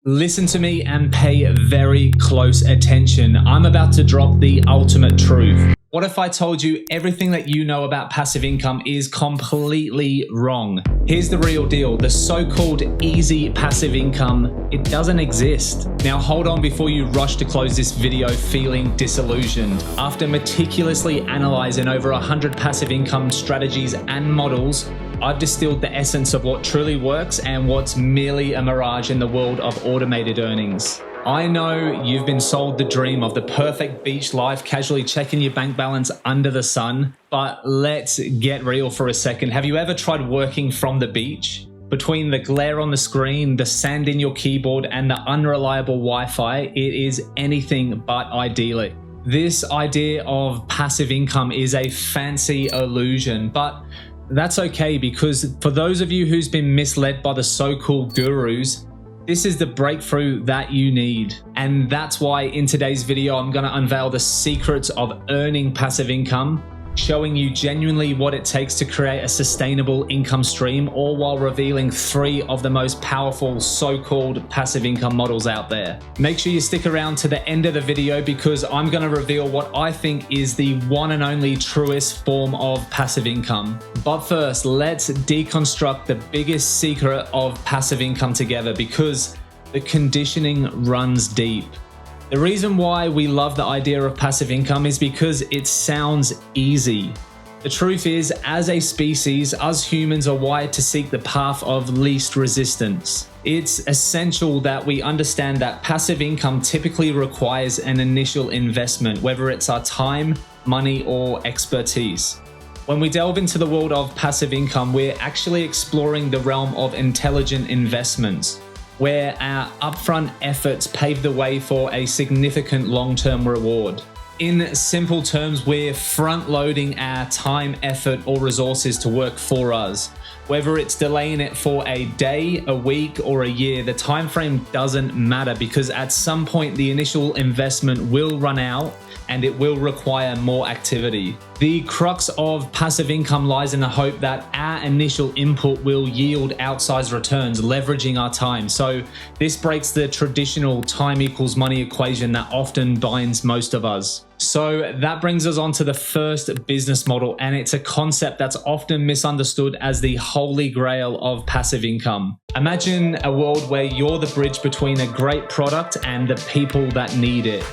Listen to me and pay very close attention. I'm about to drop the ultimate truth. What if I told you everything that you know about passive income is completely wrong? Here's the real deal. The so-called easy passive income, it doesn't exist. Now hold on before you rush to close this video feeling disillusioned. After meticulously analyzing over 100 passive income strategies and models, I've distilled the essence of what truly works and what's merely a mirage in the world of automated earnings. I know you've been sold the dream of the perfect beach life, casually checking your bank balance under the sun, but let's get real for a second. Have you ever tried working from the beach? Between the glare on the screen, the sand in your keyboard, and the unreliable Wi-Fi, it is anything but idyllic. This idea of passive income is a fancy illusion, but that's okay, because for those of you who's been misled by the so-called gurus, this is the breakthrough that you need. And that's why in today's video, I'm going to unveil the secrets of earning passive income, showing you genuinely what it takes to create a sustainable income stream, all while revealing 3 of the most powerful so-called passive income models out there. Make sure you stick around to the end of the video, because I'm going to reveal what I think is the one and only truest form of passive income. But first, let's deconstruct the biggest secret of passive income together, because the conditioning runs deep. The reason why we love the idea of passive income is because it sounds easy. The truth is, as a species, us humans are wired to seek the path of least resistance. It's essential that we understand that passive income typically requires an initial investment, whether it's our time, money, or expertise. When we delve into the world of passive income, we're actually exploring the realm of intelligent investments, where our upfront efforts pave the way for a significant long-term reward. In simple terms, we're front-loading our time, effort, or resources to work for us. Whether it's delaying it for a day, a week, or a year, the time frame doesn't matter, because at some point the initial investment will run out and it will require more activity. The crux of passive income lies in the hope that our initial input will yield outsized returns, leveraging our time. So this breaks the traditional time equals money equation that often binds most of us. So that brings us on to the first business model, and it's a concept that's often misunderstood as the holy grail of passive income. Imagine a world where you're the bridge between a great product and the people that need it.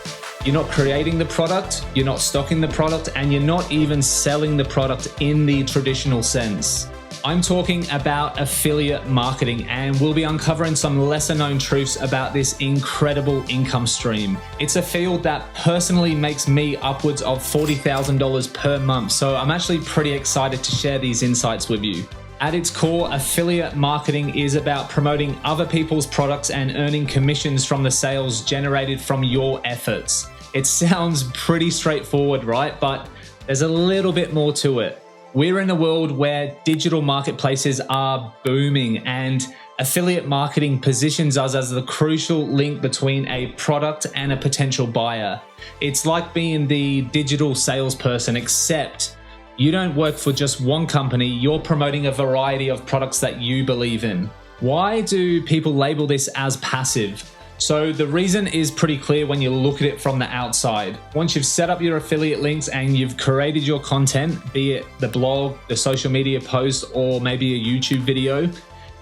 You're not creating the product, you're not stocking the product, and you're not even selling the product in the traditional sense. I'm talking about affiliate marketing, and we'll be uncovering some lesser known truths about this incredible income stream. It's a field that personally makes me upwards of $40,000 per month, so I'm actually pretty excited to share these insights with you. At its core, affiliate marketing is about promoting other people's products and earning commissions from the sales generated from your efforts. It sounds pretty straightforward, right? But there's a little bit more to it. We're in a world where digital marketplaces are booming, and affiliate marketing positions us as the crucial link between a product and a potential buyer. It's like being the digital salesperson, except you don't work for just one company, you're promoting a variety of products that you believe in. Why do people label this as passive? So the reason is pretty clear when you look at it from the outside. Once you've set up your affiliate links and you've created your content, be it the blog, the social media post, or maybe a YouTube video,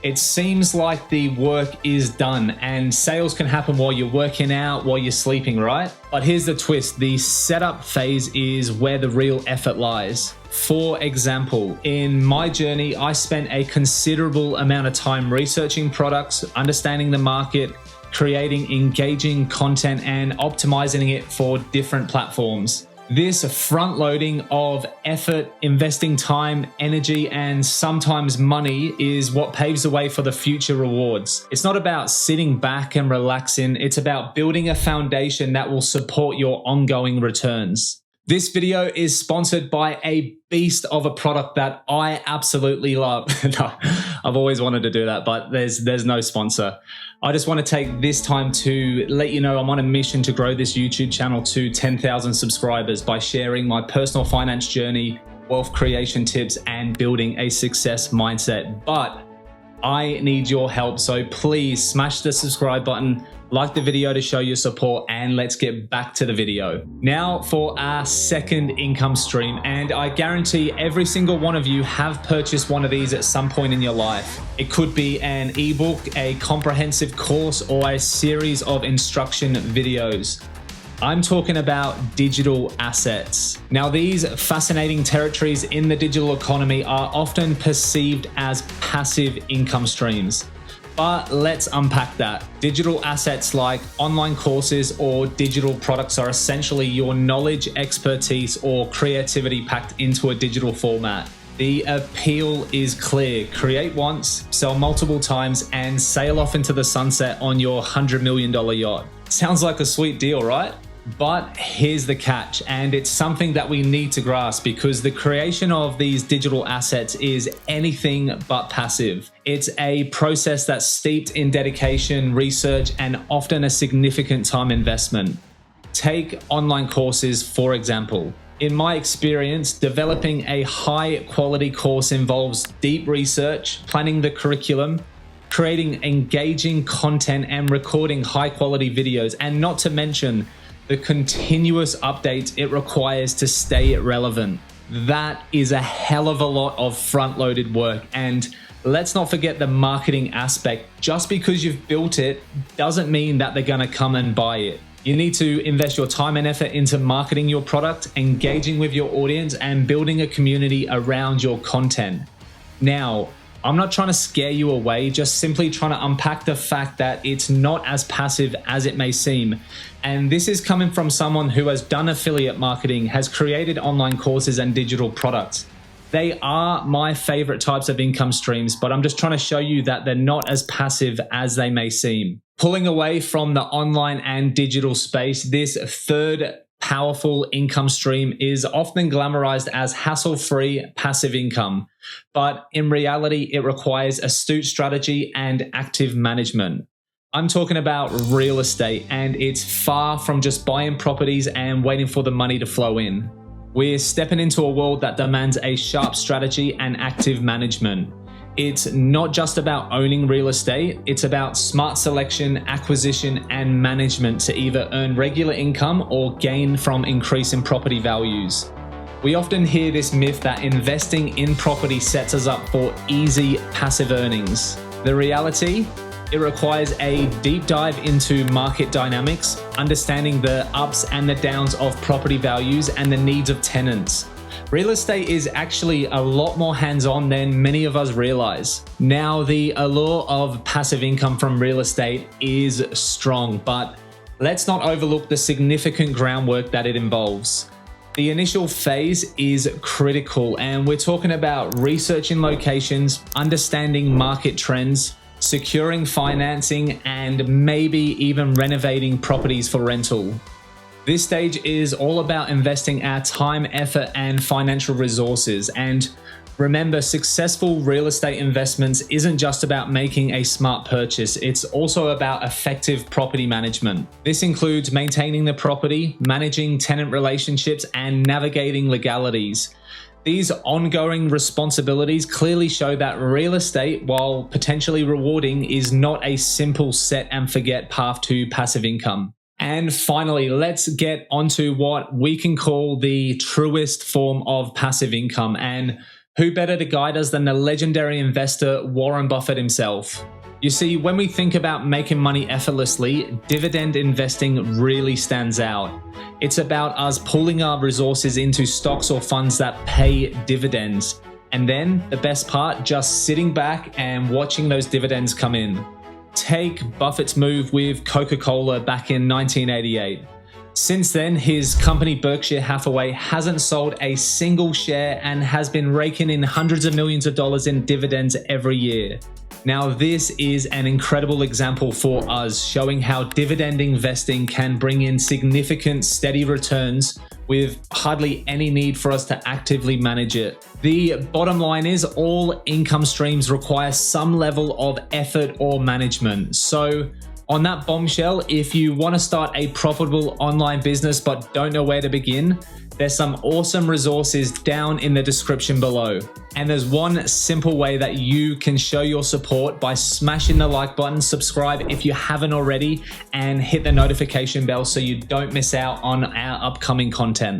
it seems like the work is done and sales can happen while you're working out, while you're sleeping, right? But here's the twist. The setup phase is where the real effort lies. For example, in my journey, I spent a considerable amount of time researching products, understanding the market, creating engaging content, and optimizing it for different platforms. This front loading of effort, investing time, energy, and sometimes money is what paves the way for the future rewards. It's not about sitting back and relaxing. It's about building a foundation that will support your ongoing returns. This video is sponsored by a beast of a product that I absolutely love. No, I've always wanted to do that, but there's no sponsor. I just want to take this time to let you know I'm on a mission to grow this YouTube channel to 10,000 subscribers by sharing my personal finance journey, wealth creation tips, and building a success mindset. But I need your help, so please smash the subscribe button, like the video to show your support, and let's get back to the video. Now for our second income stream, and I guarantee every single one of you have purchased one of these at some point in your life. It could be an ebook, a comprehensive course, or a series of instruction videos. I'm talking about digital assets. Now, these fascinating territories in the digital economy are often perceived as passive income streams. But let's unpack that. Digital assets like online courses or digital products are essentially your knowledge, expertise, or creativity packed into a digital format. The appeal is clear. Create once, sell multiple times, and sail off into the sunset on your $100 million yacht. Sounds like a sweet deal, right? But here's the catch, and it's something that we need to grasp because the creation of these digital assets is anything but passive. It's a process that's steeped in dedication, research, and often a significant time investment. Take online courses, for example. In my experience, developing a high-quality course involves deep research, planning the curriculum, creating engaging content, and recording high-quality videos, and not to mention the continuous updates it requires to stay relevant. That is a hell of a lot of front-loaded work. And let's not forget the marketing aspect. Just because you've built it doesn't mean that they're gonna come and buy it. You need to invest your time and effort into marketing your product, engaging with your audience, and building a community around your content. Now, I'm not trying to scare you away, just simply trying to unpack the fact that it's not as passive as it may seem. And this is coming from someone who has done affiliate marketing, has created online courses and digital products. They are my favorite types of income streams, but I'm just trying to show you that they're not as passive as they may seem. Pulling away from the online and digital space, this third powerful income stream is often glamorized as hassle-free passive income, but in reality, it requires astute strategy and active management. I'm talking about real estate, and it's far from just buying properties and waiting for the money to flow in. We're stepping into a world that demands a sharp strategy and active management. It's not just about owning real estate, it's about smart selection, acquisition, and management to either earn regular income or gain from increasing property values. We often hear this myth that investing in property sets us up for easy passive earnings. The reality? It requires a deep dive into market dynamics, understanding the ups and the downs of property values and the needs of tenants. Real estate is actually a lot more hands-on than many of us realize. Now, the allure of passive income from real estate is strong, but let's not overlook the significant groundwork that it involves. The initial phase is critical, and we're talking about researching locations, understanding market trends, securing financing, and maybe even renovating properties for rental. This stage is all about investing our time, effort, and financial resources. And remember, successful real estate investments isn't just about making a smart purchase, it's also about effective property management. This includes maintaining the property, managing tenant relationships, and navigating legalities. These ongoing responsibilities clearly show that real estate, while potentially rewarding, is not a simple set and forget path to passive income. And finally, let's get onto what we can call the truest form of passive income. And who better to guide us than the legendary investor Warren Buffett himself? You see, when we think about making money effortlessly, dividend investing really stands out. It's about us pulling our resources into stocks or funds that pay dividends. And then, the best part, just sitting back and watching those dividends come in. Take Buffett's move with Coca-Cola back in 1988. Since then, his company Berkshire Hathaway hasn't sold a single share and has been raking in hundreds of millions of dollars in dividends every year. Now, this is an incredible example for us, showing how dividend investing can bring in significant, steady returns with hardly any need for us to actively manage it. The bottom line is all income streams require some level of effort or management. So On that bombshell, if you want to start a profitable online business but don't know where to begin, there's some awesome resources down in the description below. And there's one simple way that you can show your support by smashing the like button, subscribe if you haven't already, and hit the notification bell so you don't miss out on our upcoming content.